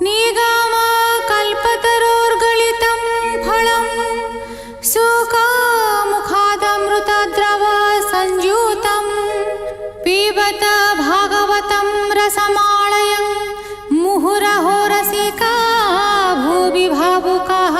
निगम कल्पतरोर्गलितं फलं सुखमुखादमृतद्रव संयुतं पिबत भागवतं रसमालयं मुहुरहो रसिका भुवि भावुकाः।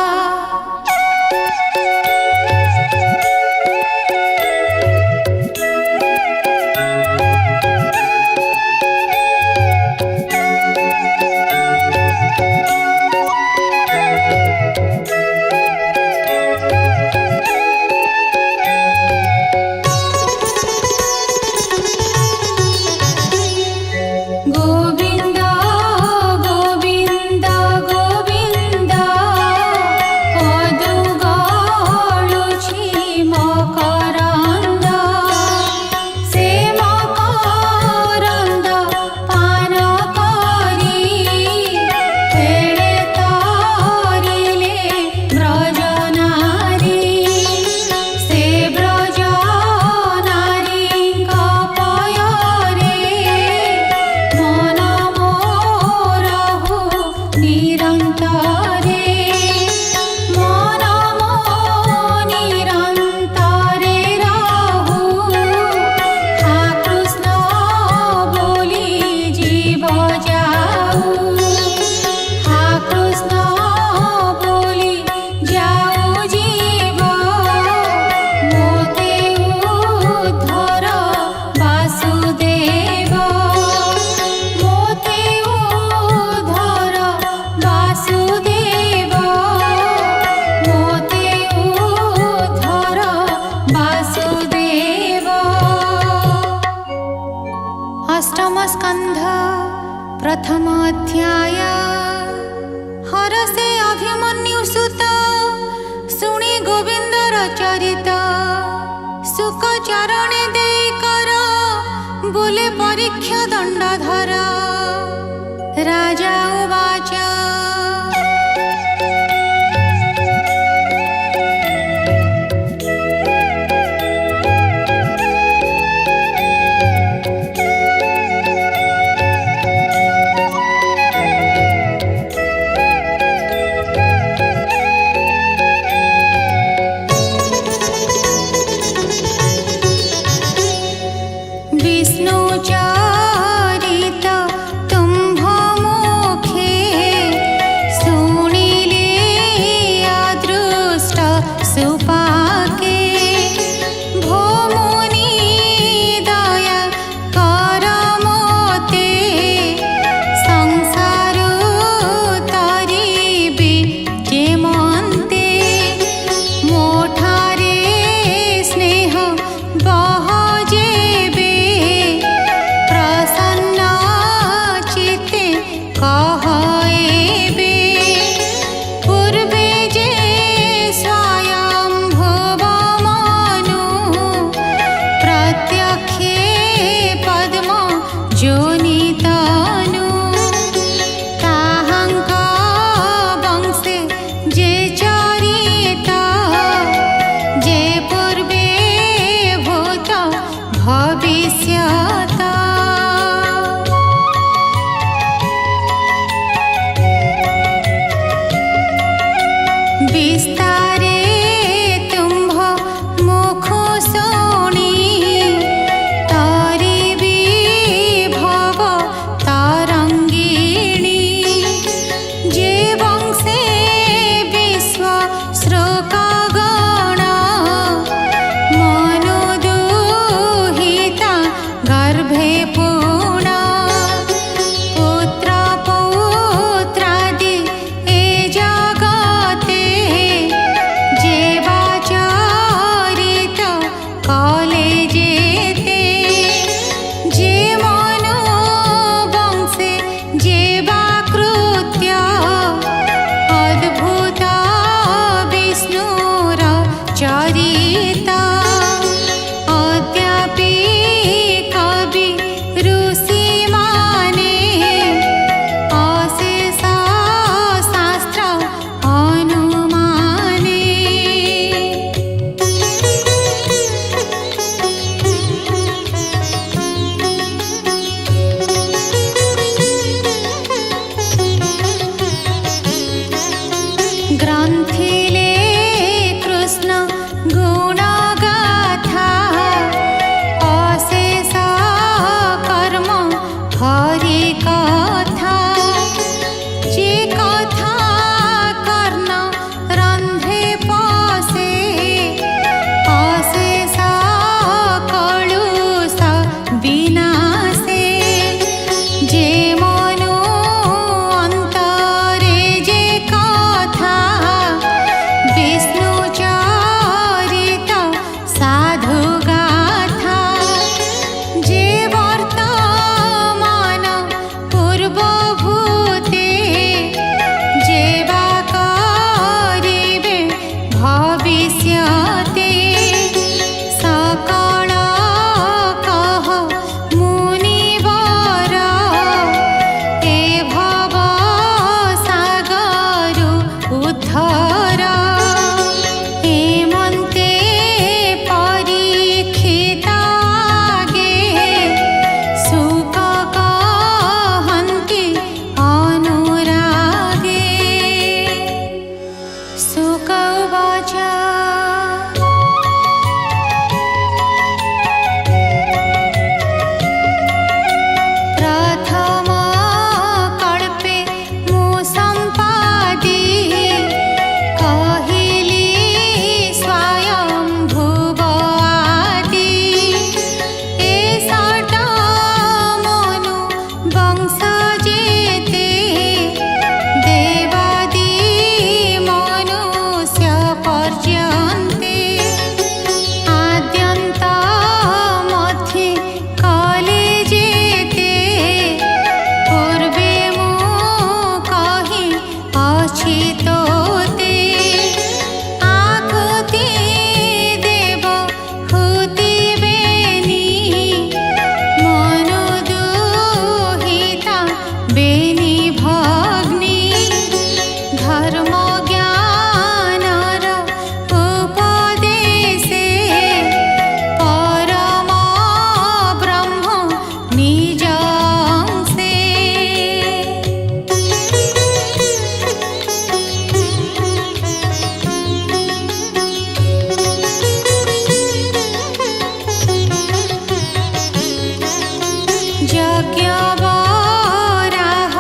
अष्टमस्कन्ध प्रथमाध्याय। हरसे अभिमन्युसुत शुणी गोविंदर चरित सुख चरणे देई कर बोले परीक्षा दंडधर। राजा उवाच विष्णुचरित तुम्भमुखे शुणिले अदृष्ट सुपाके। भो मुनि दया कर मोते संसार तरिबे जेमन्ते। मोठारे स्नेह बह जेबे प्रसन्न चित्ते कहएबे। पूर्वे जे स्वयं भव मनु प्रत्यक्षे पद्म जोनितनु। ताहंक वंशे जे चरित जे पूर्वे भूत भविष्यत। ग्रन्थिले कृष्ण गुणगाथा अशेष कर्म हरि कथा जे कथा कर्ण रन्ध्रे पसे अशेष कलुष विनाशे जे मनु अन्तरे जे कथा विष्णु चरित साधु गाथा जे वर्तमान पूर्वभूते जे वा करिबे भविष्यते सकल कह मुनिवर ए भव सागर उद्धर हेमन्ते परीक्षित आगे सुख कहन्ति अनुरागे सुख उवाच प्रथम कल्पे मु सम्पादि कहिली स्वयं भुव आदि एषट मनु वंश जेते देवादि मनुष्य पर्यन्ते आद्यन्त मध्ये काले जेते पूर्वे मु कहि अचितोते आकुति देव हुति बेनी मनु दुहिता बेनी भग्नी धर्म ज्ञानर उपदेशे परम ब्रह्म निज अंशे यज्ञ वराह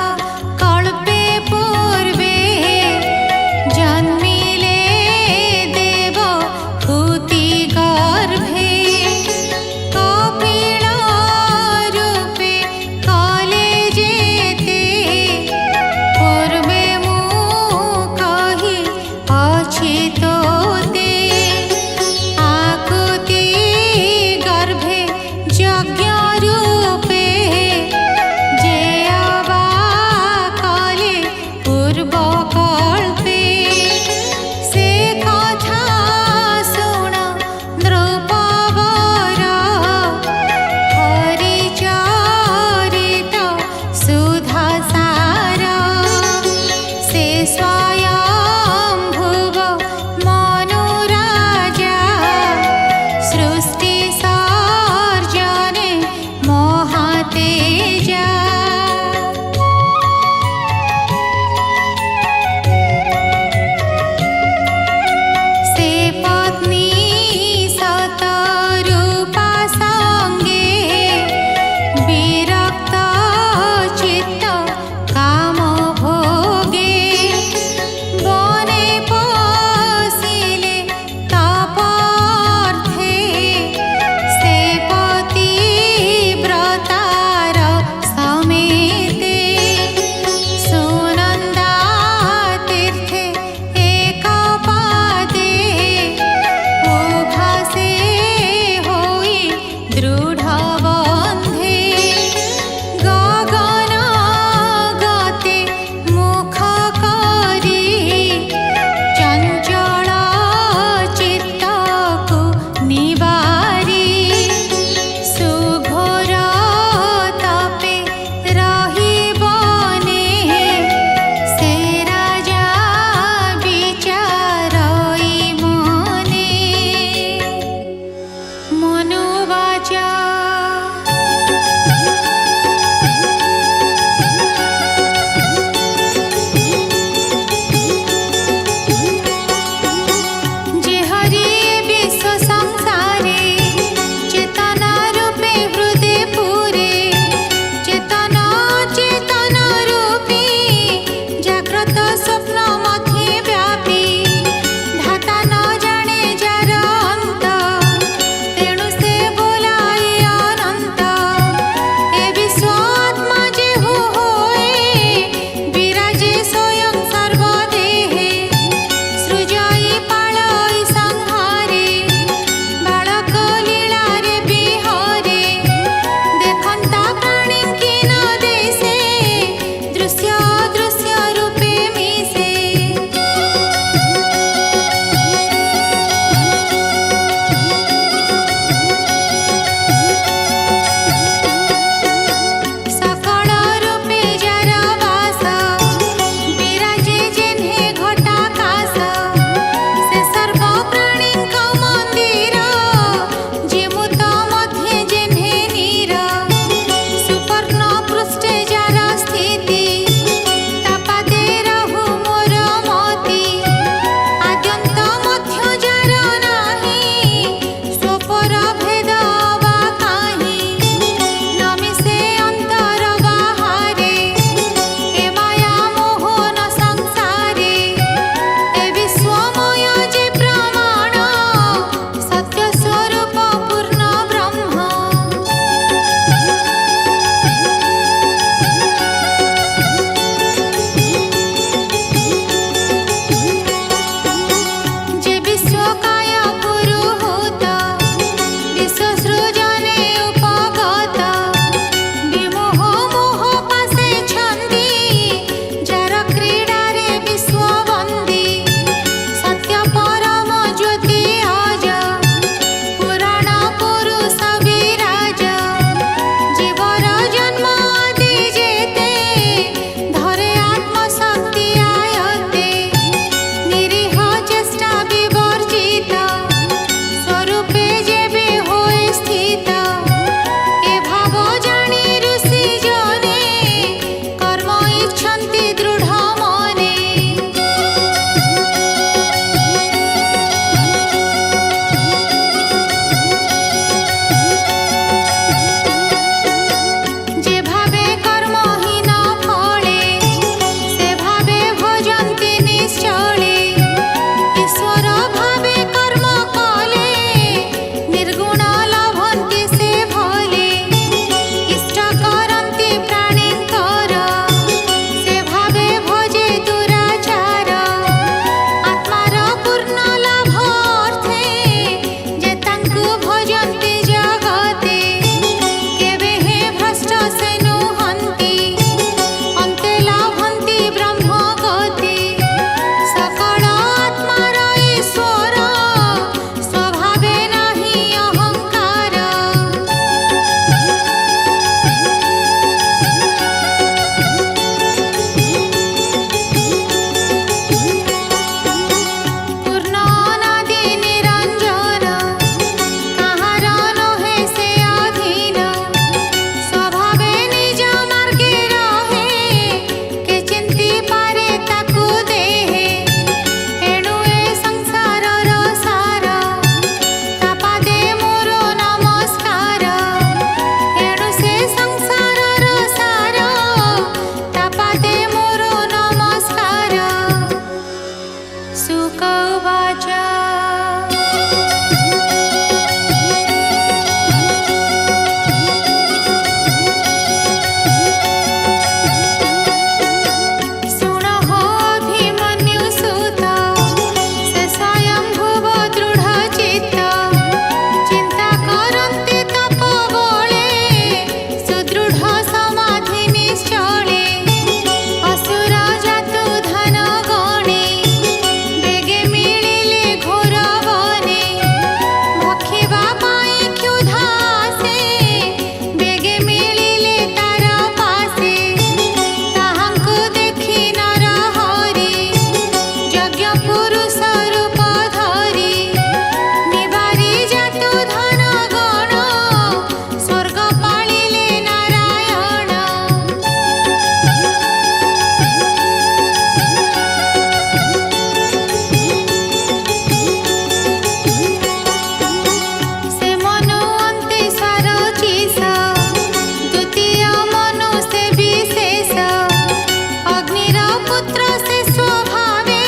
पुत्र से स्वभावे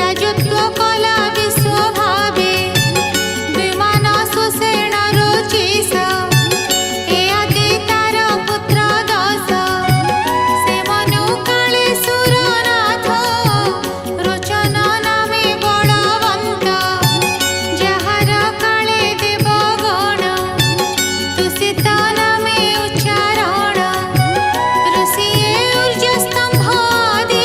राजत्व कला विश्वभावे विमान सुसेन रुचिस ए आदि तार पुत्र दश से मनु काले सुरनाथ रोचन नामे बड़वंत जहार काले देवगण तुषित नामे उच्चारण ऋषिये ऊर्ज स्तंभ आदि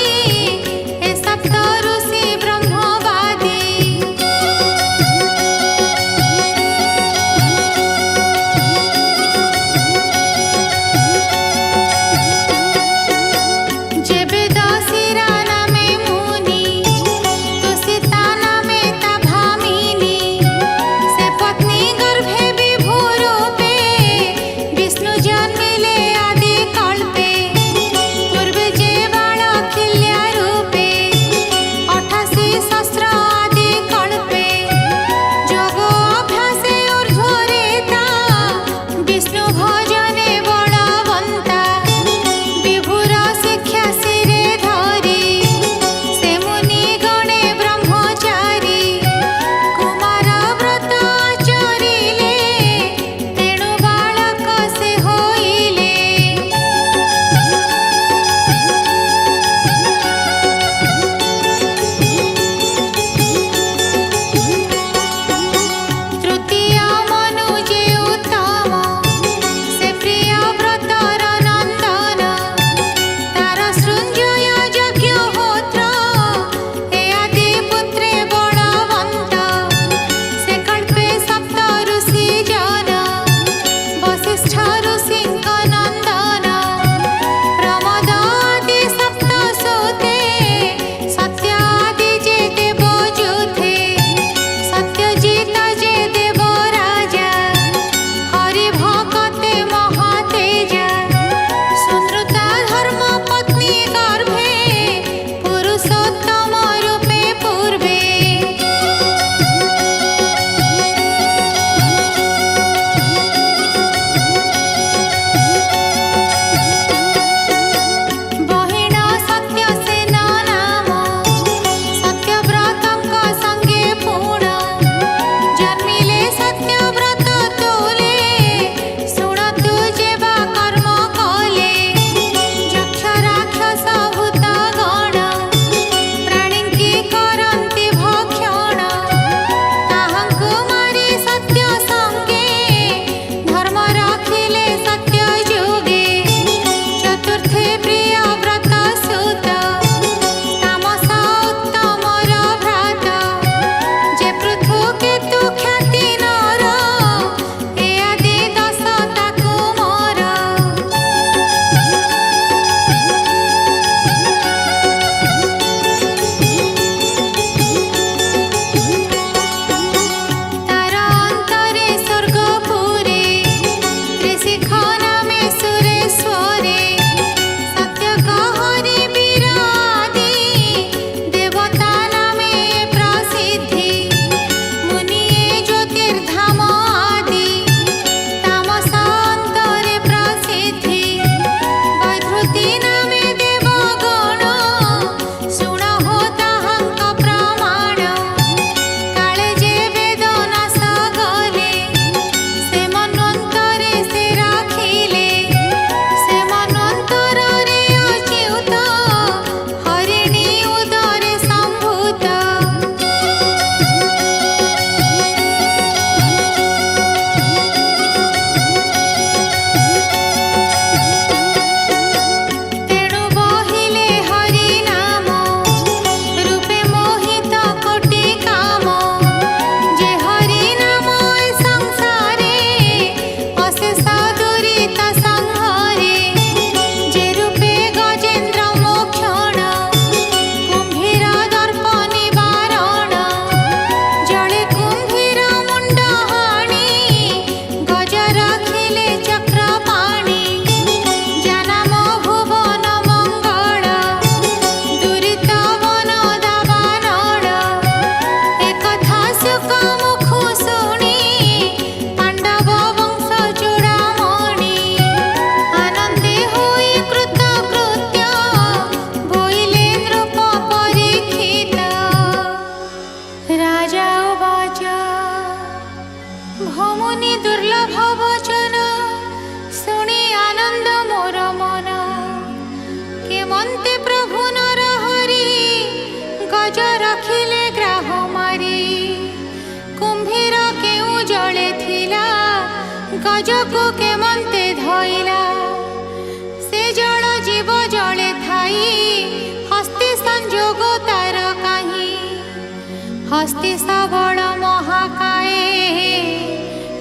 हस्ती सबल महाकाये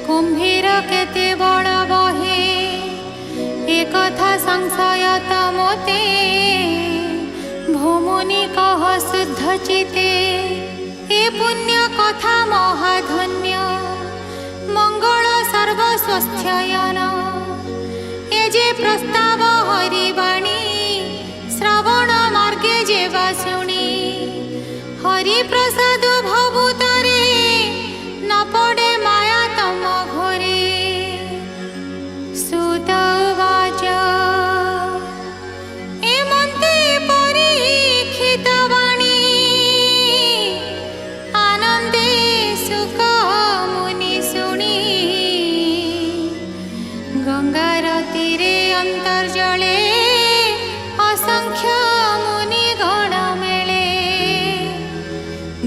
कुम्भीर केते बड़ बहे एकथा संशय तमते भूमुनि कह शुद्ध चिते ए पुण्य कथा महाधन्य मंगल सर्वस्वस्थयन ए जे प्रस्ताव हरिवाणी श्रवण मार्गे जेवा शुणी हरि प्रसाद भवुतरे न पड़े माया तम घोरे सुत उवाच एमन्ते परीक्षित वाणी आनन्दे सुख मुनि शुणी गंगार तीरे अंतर्जले असंख्य मुनि गण मेले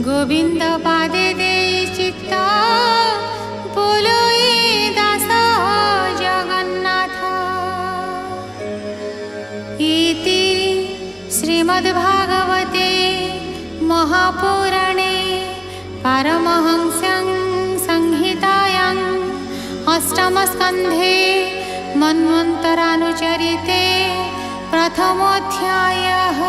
गोविंद पादे दे चित्त बोलोई दास जगन्नाथ इति श्रीमद्भागवते महापुराणे पारमहंस्यां संहितायां अष्टमस्कन्धे मन्वन्तरानुचरिते प्रथमोऽध्यायः।